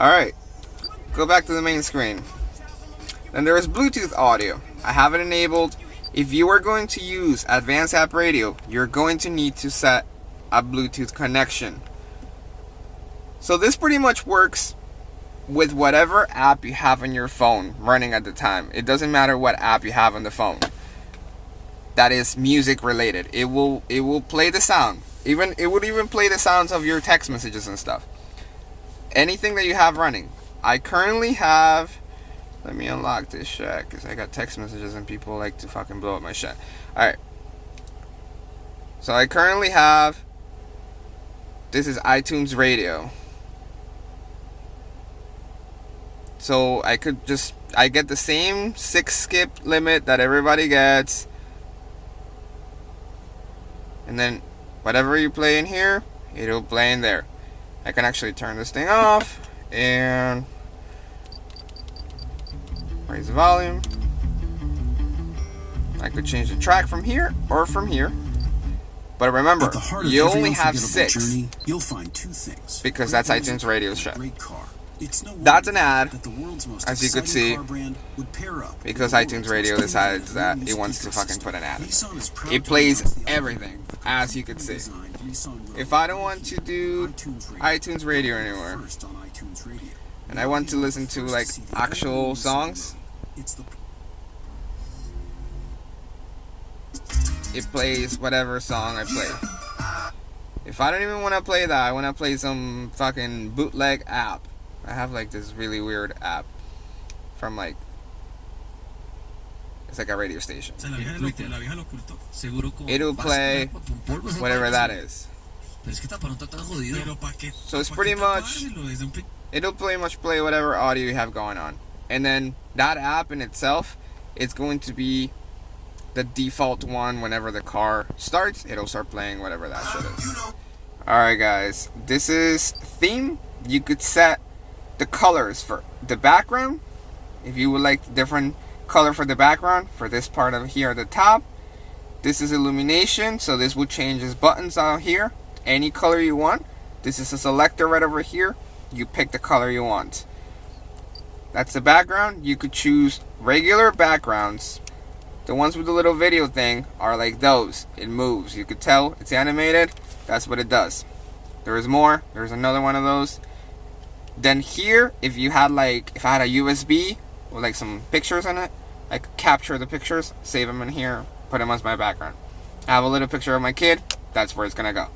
Alright, go back to the main screen. Then there is Bluetooth audio. I have it enabled. If you are going to use Advanced App Radio, you're going to need to set a Bluetooth connection. So this pretty much works with whatever app you have on your phone running at the time. It doesn't matter what app you have on the phone that is music related. It will play the sound. It would even play the sounds of your text messages and stuff. Anything that you have running. I currently have, let me unlock this shit because I got text messages and people like to fucking blow up my shit. Alright, so I currently have, this is iTunes Radio. So I get the same 6 skip limit that everybody gets. And then whatever you play in here, it'll play in there. I can actually turn this thing off and raise the volume. I could change the track from here or from here. But remember, you only have 6 journey, you'll find 2 things. Because that's iTunes Radio shit. No, that's an ad, that as you could see, because iTunes Radio decides that it wants to fucking put an ad in. It plays everything, as you could see. If I don't want to do iTunes Radio anymore, and I want to listen to like actual songs, it plays whatever song I play. If I don't even want to play that, I want to play some fucking bootleg app. I have like this really weird app from like, it's like a radio station. It'll play whatever that is. So it's pretty much, it'll pretty much play whatever audio you have going on. And then that app in itself, it's going to be the default one. Whenever the car starts, it'll start playing whatever that shit is. Alright guys, this is theme. You could set the colors for the background. If you would like different color for the background, for this part of here at the top, this is illumination, so this will change his buttons out here any color you want. This is a selector right over here. You pick the color you want. That's the background. You could choose regular backgrounds. The ones with the little video thing are like those. It moves. You could tell it's animated. That's what it does. There is more. There's another one of those. Then here, if I had a USB with like some pictures in it, I could capture the pictures, save them in here, put them as my background. I have a little picture of my kid, that's where it's gonna go.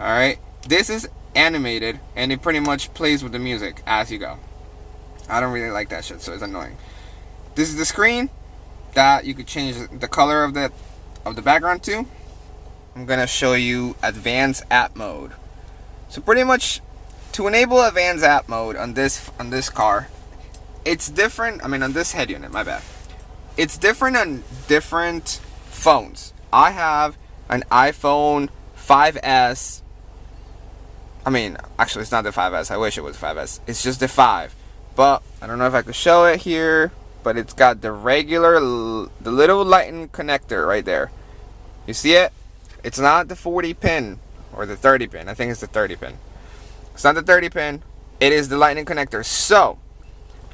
Alright, this is animated, and it pretty much plays with the music as you go. I don't really like that shit, so it's annoying. This is the screen that you could change the color of the background to. I'm gonna show you advanced app mode. So pretty much, to enable advanced app mode on this car, it's different. I mean, on this head unit, my bad. It's different on different phones. I have an iPhone 5S. I mean, actually, it's not the 5S. I wish it was 5S. It's just the 5. But I don't know if I could show it here. But it's got the little lightning connector right there. You see it? It's not the 40 pin or the 30 pin. I think it's the 30 pin. It's not the 30 pin. It is the lightning connector. So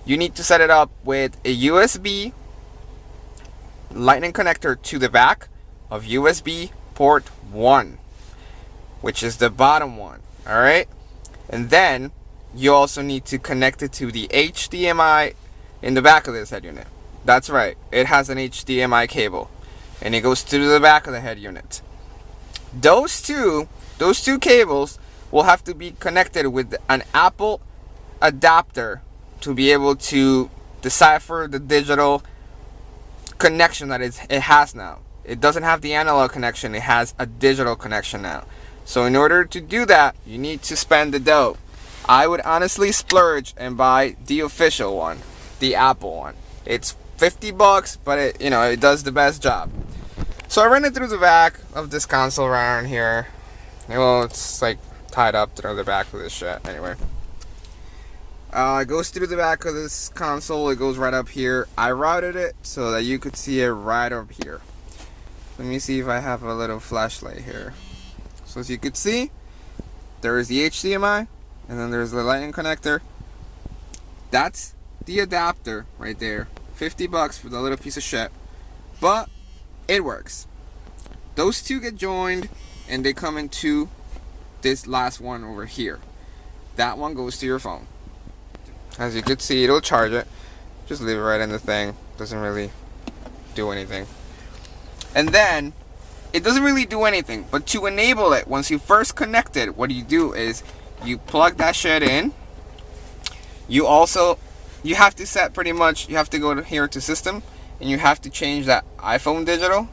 you need to set it up with a USB lightning connector to the back of USB port 1, which is the bottom one. Alright? And then you also need to connect it to the HDMI in the back of this head unit. That's right. It has an HDMI cable. And it goes to the back of the head unit. Those two cables will have to be connected with an Apple adapter to be able to decipher the digital connection that it has now. It doesn't have the analog connection, it has a digital connection now. So in order to do that, you need to spend the dough. I would honestly splurge and buy the official one, the Apple one. It's $50, but it does the best job. So I ran it through the back of this console around here. Well, it's like tied up through the back of this shit. Anyway, it goes through the back of this console. It goes right up here. I routed it so that you could see it right up here. Let me see if I have a little flashlight here. So as you could see, there is the HDMI, and then there's the lightning connector, That's the adapter right there. 50 bucks for the little piece of shit. But it works. Those two get joined and they come into this last one over here. That one goes to your phone. As you can see, it'll charge it. Just leave it right in the thing. Doesn't really do anything. And then it doesn't really do anything, but to enable it, once you first connect it, what you do is you plug that shit in. You have to set pretty much, you have to go to here to system, and you have to change that iPhone digital.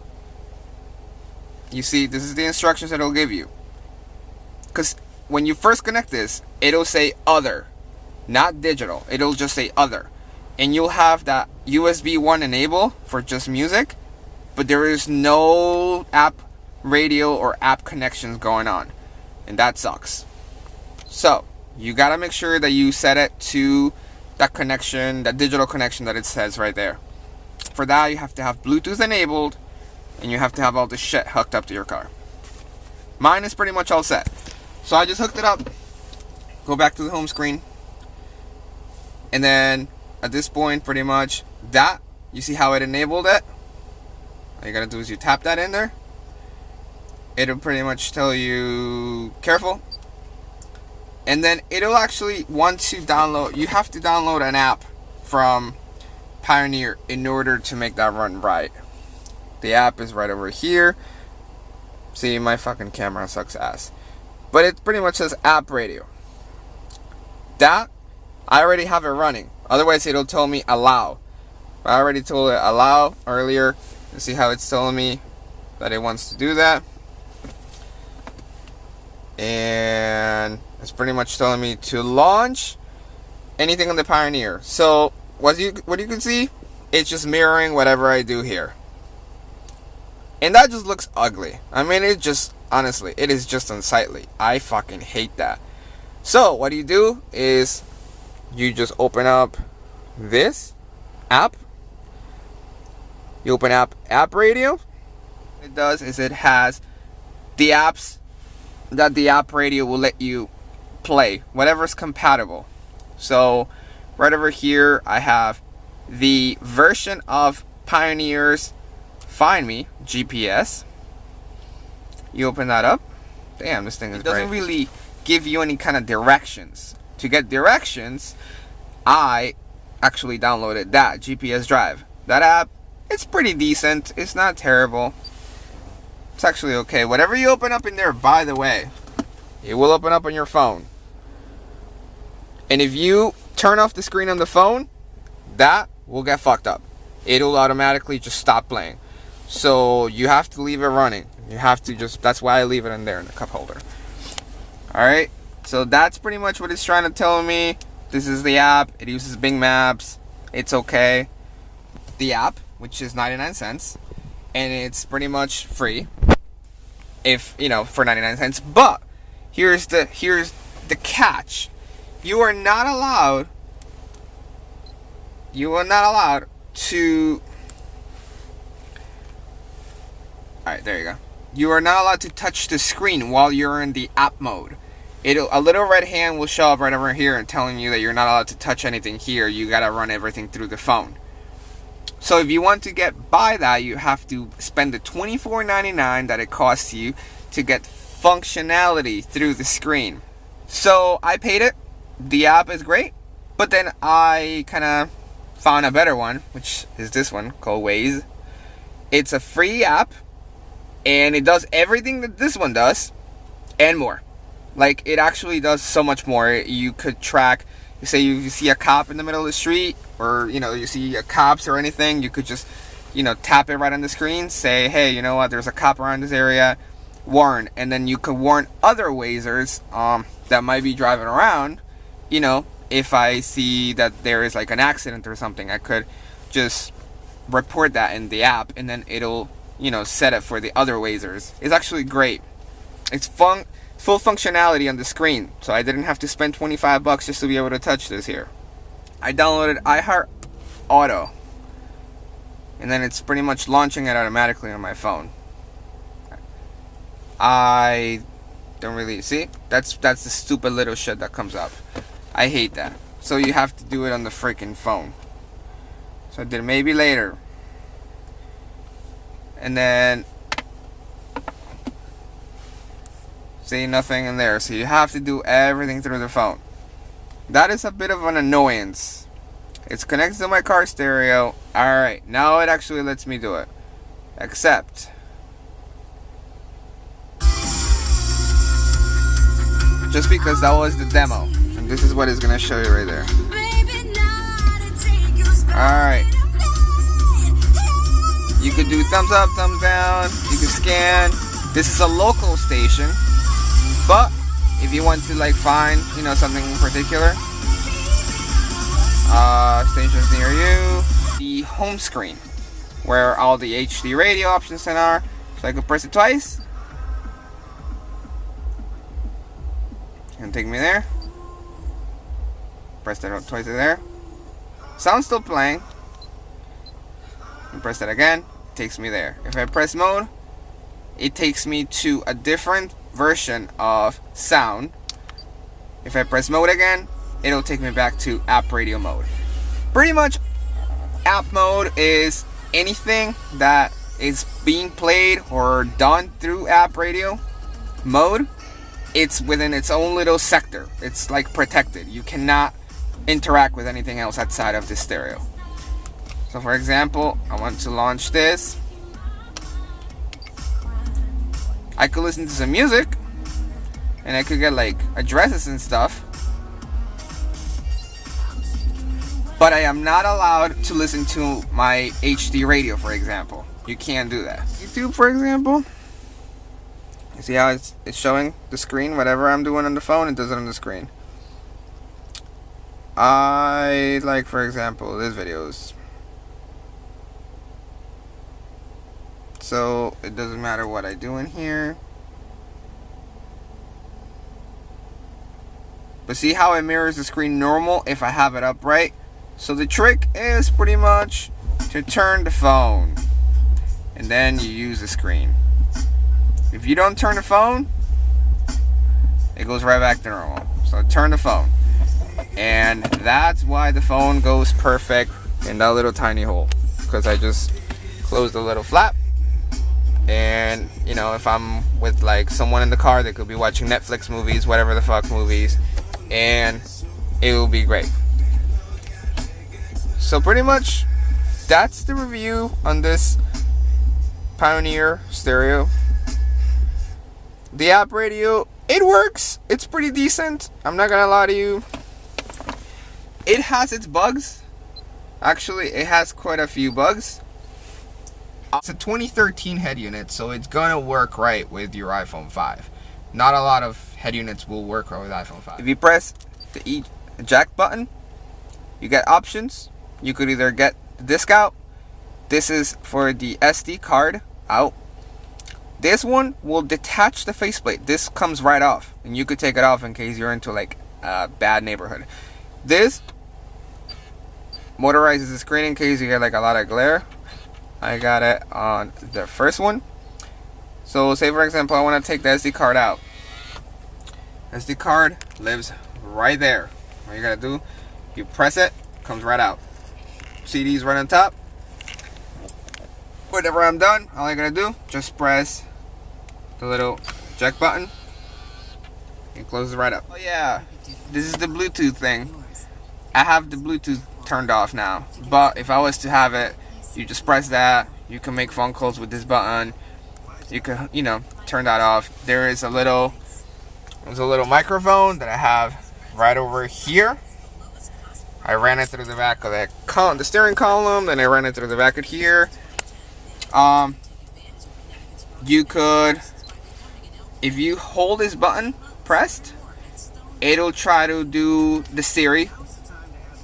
You see, this is the instructions that it'll give you. Because when you first connect this, it'll say other, not digital. It'll just say other. And you'll have that USB 1 enable for just music, but there is no app radio or app connections going on. And that sucks. So, you gotta make sure that you set it to that connection, that digital connection that it says right there. For that, you have to have Bluetooth enabled, and you have to have all this shit hooked up to your car. Mine is pretty much all set. So I just hooked it up, go back to the home screen, and then at this point, pretty much, that, you see how it enabled it? All you gotta do is you tap that in there. It'll pretty much tell you, careful. And then it'll actually want to download, you have to download an app from Pioneer in order to make that run right. The app is right over here. See, my fucking camera sucks ass. But it pretty much says appradio. That, I already have it running. Otherwise, it'll tell me allow. I already told it allow earlier. You see how it's telling me that it wants to do that. And it's pretty much telling me to launch anything on the Pioneer. So what you can see, it's just mirroring whatever I do here. And that just looks ugly. I mean, it just, honestly, it is just unsightly. I fucking hate that. So what you do is you just open up this app. You open up appradio. What it does is it has the apps that the appradio will let you play, whatever's compatible. So right over here I have the version of Pioneer's Find Me GPS. You open that up. Damn, this thing is bright. It doesn't really give you any kind of directions. To get directions, I actually downloaded that GPS Drive. That app, it's pretty decent. It's not terrible. It's actually okay. Whatever you open up in there, by the way, it will open up on your phone. And if you turn off the screen on the phone, that will get fucked up. It'll automatically just stop playing. So you have to leave it running. You have to just, that's why I leave it in there in the cup holder. Alright, so that's pretty much what it's trying to tell me. This is the app. It uses Bing Maps. It's okay. The app, which is 99 cents. And it's pretty much free. If, you know, for 99 cents. But here's the catch. You are not allowed to, alright, there you go. You are not allowed to touch the screen while you're in the app mode. A little red hand will show up right over here and telling you that you're not allowed to touch anything here. You gotta run everything through the phone. So if you want to get by that, you have to spend the $24.99 that it costs you to get functionality through the screen. So I paid it. The app is great, but then I kind of found a better one, which is this one called Waze. It's a free app, and it does everything that this one does, and more. Like, it actually does so much more. You could track, you say you see a cop in the middle of the street, or, you know, you see a cops or anything, you could just, you know, tap it right on the screen, say, hey, you know what, there's a cop around this area, warn. And then you could warn other Wazers that might be driving around. You know, if I see that there is like an accident or something, I could just report that in the app, and then it'll, you know, set it for the other Wazers. It's actually great. It's full functionality on the screen, so I didn't have to spend 25 bucks just to be able to touch this here. I downloaded iHeart Auto, and then it's pretty much launching it automatically on my phone. I don't really see. That's the stupid little shit that comes up. I hate that. so you have to do it on the freaking phone. So I did maybe later. And then see, nothing in there. So you have to do everything through the phone. That is a bit of an annoyance. It's connected to my car stereo. Alright, now it actually lets me do it. Except just because that was the demo. And this is what it's gonna show you right there. Alright. You could do thumbs up, thumbs down. You can scan. This is a local station. But if you want to like find, you know, something in particular, stations near you, the home screen where all the HD radio options are. So I could press it twice and take me there. Press that twice there. Sound's still playing. And press that again, takes me there. If I press mode, it takes me to a different version of sound. If I press mode again, it'll take me back to app radio mode. Pretty much app mode is anything that is being played or done through app radio mode. It's within its own little sector. It's like protected. You cannot interact with anything else outside of the stereo. So for example, I want to launch this. I could listen to some music and I could get like addresses and stuff, but I am not allowed to listen to my HD radio, for example. You can't do that. YouTube, for example, you see how it's showing the screen? Whatever I'm doing on the phone, it does it on the screen. I like, for example, this videos. So it doesn't matter what I do in here. But see how it mirrors the screen normal if I have it upright? So the trick is pretty much to turn the phone and then you use the screen. If you don't turn the phone, it goes right back to normal. So turn the phone. And that's why the phone goes perfect in that little tiny hole. Because I just closed the little flap. And, you know, if I'm with like someone in the car, they could be watching Netflix movies, whatever the fuck movies, and it will be great. So pretty much that's the review on this Pioneer stereo. The app radio, it works. It's pretty decent. I'm not gonna lie to you. It has its bugs. Actually, it has quite a few bugs. It's a 2013 head unit, so it's gonna work right with your iPhone 5. Not a lot of head units will work right with iPhone 5. If you press the eject button, you get options. You could either get the disc out. This is for the SD card out. This one will detach the faceplate. This comes right off, and you could take it off in case you're into like a bad neighborhood. This motorizes the screen in case you get like a lot of glare. I got it on the first one. So say for example I want to take the SD card out. SD card lives right there. What you gotta do, you press it, comes right out. CD's right on top. Whenever I'm done, all I gotta do, just press the little eject button. It closes right up. Oh yeah, this is the Bluetooth thing. I have the Bluetooth turned off now, but if I was to have it, you just press that. You can make phone calls with this button. You can, you know, turn that off. There's a little microphone that I have right over here. I ran it through the back of the steering column, then I ran it through the back of here. You could, if you hold this button pressed, it'll try to do the Siri,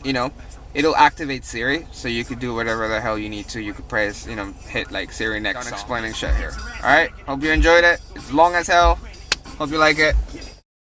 you know. It'll activate Siri, so you could do whatever the hell you need to. You could press, you know, hit like Siri next. I'm explaining shit here. Alright, hope you enjoyed it. It's long as hell. Hope you like it.